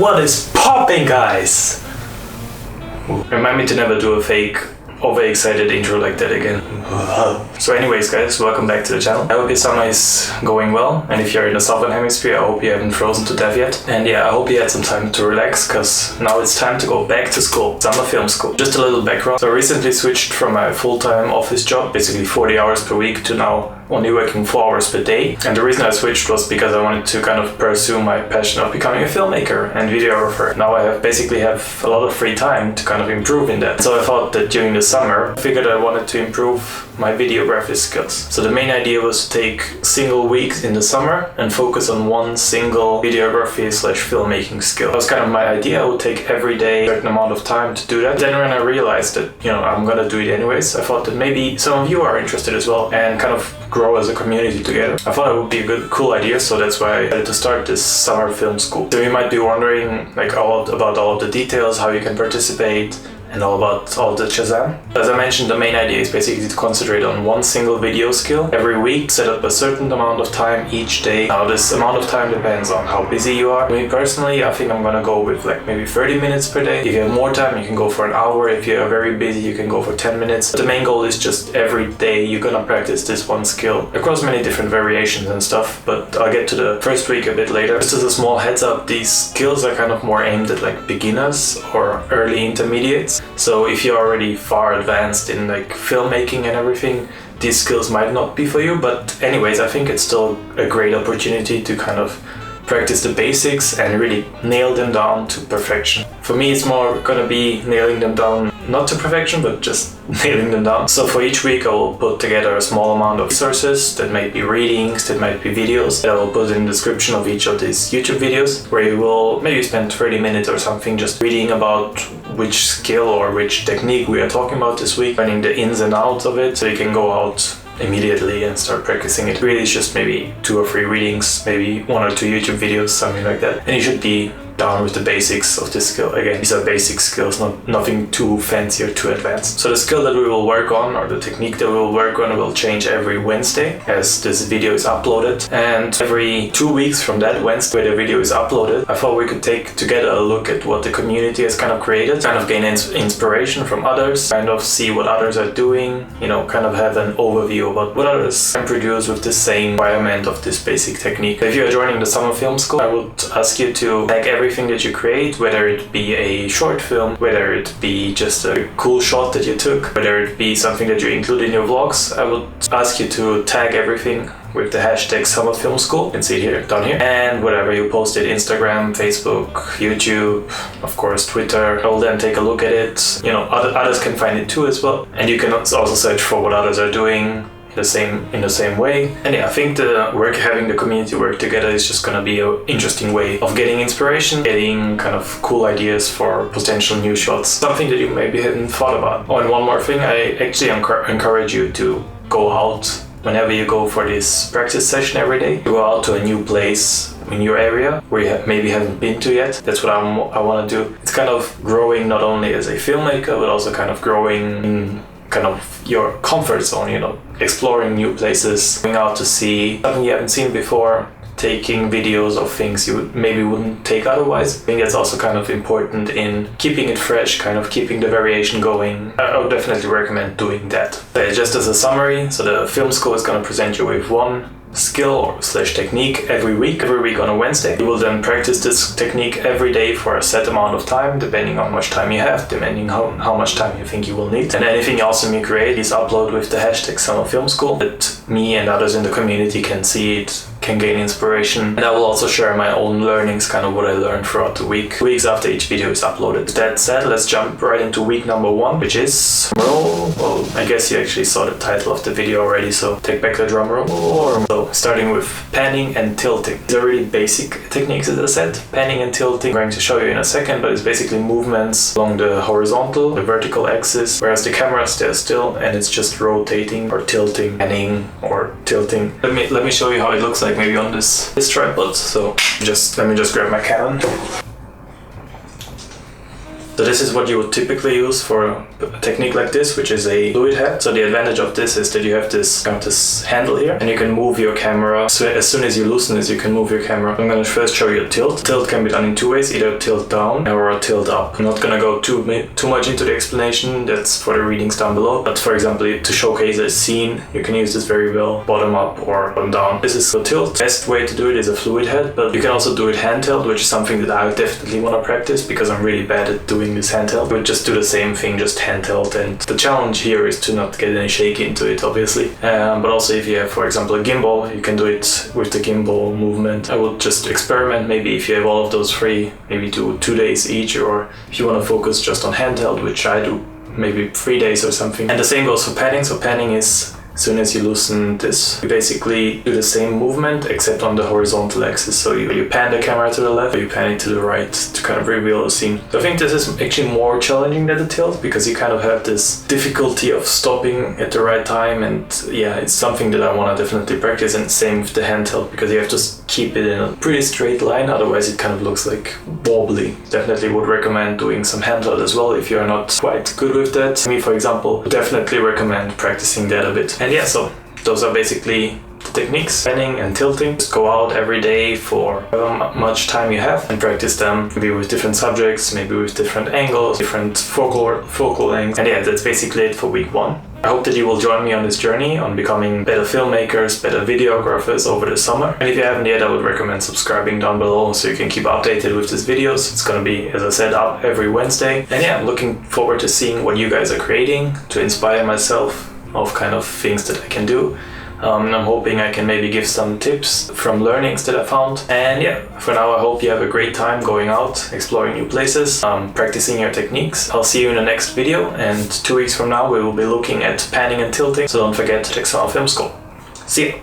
What is popping, guys? Remind me to never do a fake overexcited intro like that again. So anyways, guys, welcome back to the channel. I hope your summer is going well, and if you're in the southern hemisphere, I hope you haven't frozen to death yet. And yeah, I hope you had some time to relax, because now it's time to go back to school, summer film school. Just a little background. So I recently switched from my full-time office job, basically 40 hours per week, to now only working 4 hours per day. And the reason I switched was because I wanted to kind of pursue my passion of becoming a filmmaker and videographer. Now I basically have a lot of free time to kind of improve in that. So I thought that during the summer, I figured I wanted to improve my videography skills. So the main idea was to take single weeks in the summer and focus on one single videography / filmmaking skill. That was kind of my idea. I would take every day a certain amount of time to do that. Then when I realized that, I'm gonna do it anyways, I thought that maybe some of you are interested as well and kind of grow as a community together. I thought it would be a cool idea, so that's why I decided to start this summer film school. So you might be wondering about all of the details, how you can participate, and all about all the Shazam. As I mentioned, the main idea is basically to concentrate on one single video skill every week, set up a certain amount of time each day. Now this amount of time depends on how busy you are. Me personally, I think I'm gonna go with maybe 30 minutes per day. If you have more time, you can go for an hour. If you are very busy, you can go for 10 minutes. But the main goal is just every day you're gonna practice this one skill across many different variations and stuff, but I'll get to the first week a bit later. Just as a small heads up, these skills are kind of more aimed at beginners or early intermediates. So if you're already far advanced in filmmaking and everything, these skills might not be for you, but anyways, I think it's still a great opportunity to kind of practice the basics and really nail them down to perfection. For me, it's more gonna be nailing them down, not to perfection, but just nailing them down. So for each week, I will put together a small amount of resources. That might be readings, that might be videos, that I will put in the description of each of these YouTube videos, where you will maybe spend 30 minutes or something just reading about which skill or which technique we are talking about this week, learning the ins and outs of it, so you can go out immediately and start practicing it. Really, it's just maybe 2 or 3 readings, maybe 1 or 2 YouTube videos, something like that. And you should be down with the basics of this skill. Again, these are basic skills, nothing too fancy or too advanced. So the skill that we will work on, or the technique that we will work on, will change every Wednesday as this video is uploaded. And every 2 weeks from that Wednesday where the video is uploaded, I thought we could take together a look at what the community has kind of created, kind of gain inspiration from others, kind of see what others are doing, kind of have an overview about what others can produce with the same environment of this basic technique. If you are joining the summer film school, I would ask you to tag everything that you create, whether it be a short film, whether it be just a cool shot that you took, whether it be something that you include in your vlogs. I would ask you to tag everything with the hashtag Summer Film School. You can see it here, down here. And whatever you posted, Instagram, Facebook, YouTube, of course Twitter, I will then take a look at it. Others can find it too as well. And you can also search for what others are doing in the same way. And yeah, I think having the community work together is just gonna be an interesting way of getting inspiration, getting kind of cool ideas for potential new shots, something that you maybe hadn't thought about. Oh, and one more thing, I actually encourage you to go out whenever you go for this practice session every day. You go out to a new place in your area where you maybe haven't been to yet. That's what I want to do. It's kind of growing not only as a filmmaker, but also kind of growing in kind of your comfort zone, exploring new places, going out to see something you haven't seen before, taking videos of things you maybe wouldn't take otherwise. I think that's also kind of important in keeping it fresh, kind of keeping the variation going. I would definitely recommend doing that. Just as a summary, so the film school is going to present you with one skill or / technique every week on a Wednesday. You will then practice this technique every day for a set amount of time, depending on how much time you have, depending how much time you think you will need. And anything awesome you create is upload with the hashtag Summer Film School, that me and others in the community can see it, can gain inspiration. And I will also share my own learnings, kind of what I learned throughout the week, weeks after each video is uploaded. With that said, let's jump right into week number 1, which is roll. Well, I guess you actually saw the title of the video already, so take back the drum roll. So starting with panning and tilting. These are really basic techniques, as I said. Panning and tilting, I'm going to show you in a second, but it's basically movements along the horizontal, the vertical axis, whereas the camera stays still and it's just rotating or tilting, panning or tilting. Let me show you how it looks like maybe on this tripod. So let me just grab my Canon. So this is what you would typically use for a technique like this, which is a fluid head. So the advantage of this is that you have this kind of this handle here, and you can move your camera. So as soon as you loosen this, you can move your camera. I'm going to first show you a tilt. Tilt can be done in two ways, either tilt down or a tilt up. I'm not going to go too much into the explanation. That's for the readings down below. But for example, to showcase a scene, you can use this very well, bottom up or bottom down. This is a tilt. Best way to do it is a fluid head, but you can also do it handheld, which is something that I definitely want to practice because I'm really bad at doing this handheld. I would just do the same thing, just handheld, and the challenge here is to not get any shaky into it, obviously. But also if you have, for example, a gimbal, you can do it with the gimbal movement. I would just experiment, maybe if you have all of those three, maybe do 2 days each, or if you want to focus just on handheld, which I do, maybe 3 days or something. And the same goes for panning. So panning is, as soon as you loosen this, you basically do the same movement except on the horizontal axis. So you pan the camera to the left, or you pan it to the right to kind of reveal the scene. So I think this is actually more challenging than the tilt, because you kind of have this difficulty of stopping at the right time, and yeah, it's something that I want to definitely practice. And same with the handheld, because you have to keep it in a pretty straight line, otherwise it kind of looks like wobbly. Definitely would recommend doing some handheld as well if you're not quite good with that. Me, for example, would definitely recommend practicing that a bit. And yeah, so those are basically the techniques, panning and tilting. Just go out every day for however much time you have and practice them, maybe with different subjects, maybe with different angles, different focal lengths. And yeah, that's basically it for week 1. I hope that you will join me on this journey on becoming better filmmakers, better videographers over the summer. And if you haven't yet, I would recommend subscribing down below so you can keep updated with these videos. It's gonna be, as I said, up every Wednesday. And yeah, I'm looking forward to seeing what you guys are creating, to inspire myself of kind of things that I can do. And I'm hoping I can maybe give some tips from learnings that I found. And yeah, for now I hope you have a great time going out, exploring new places, practicing your techniques. I'll see you in the next video, and 2 weeks from now we will be looking at panning and tilting, so don't forget to check some film school. See ya!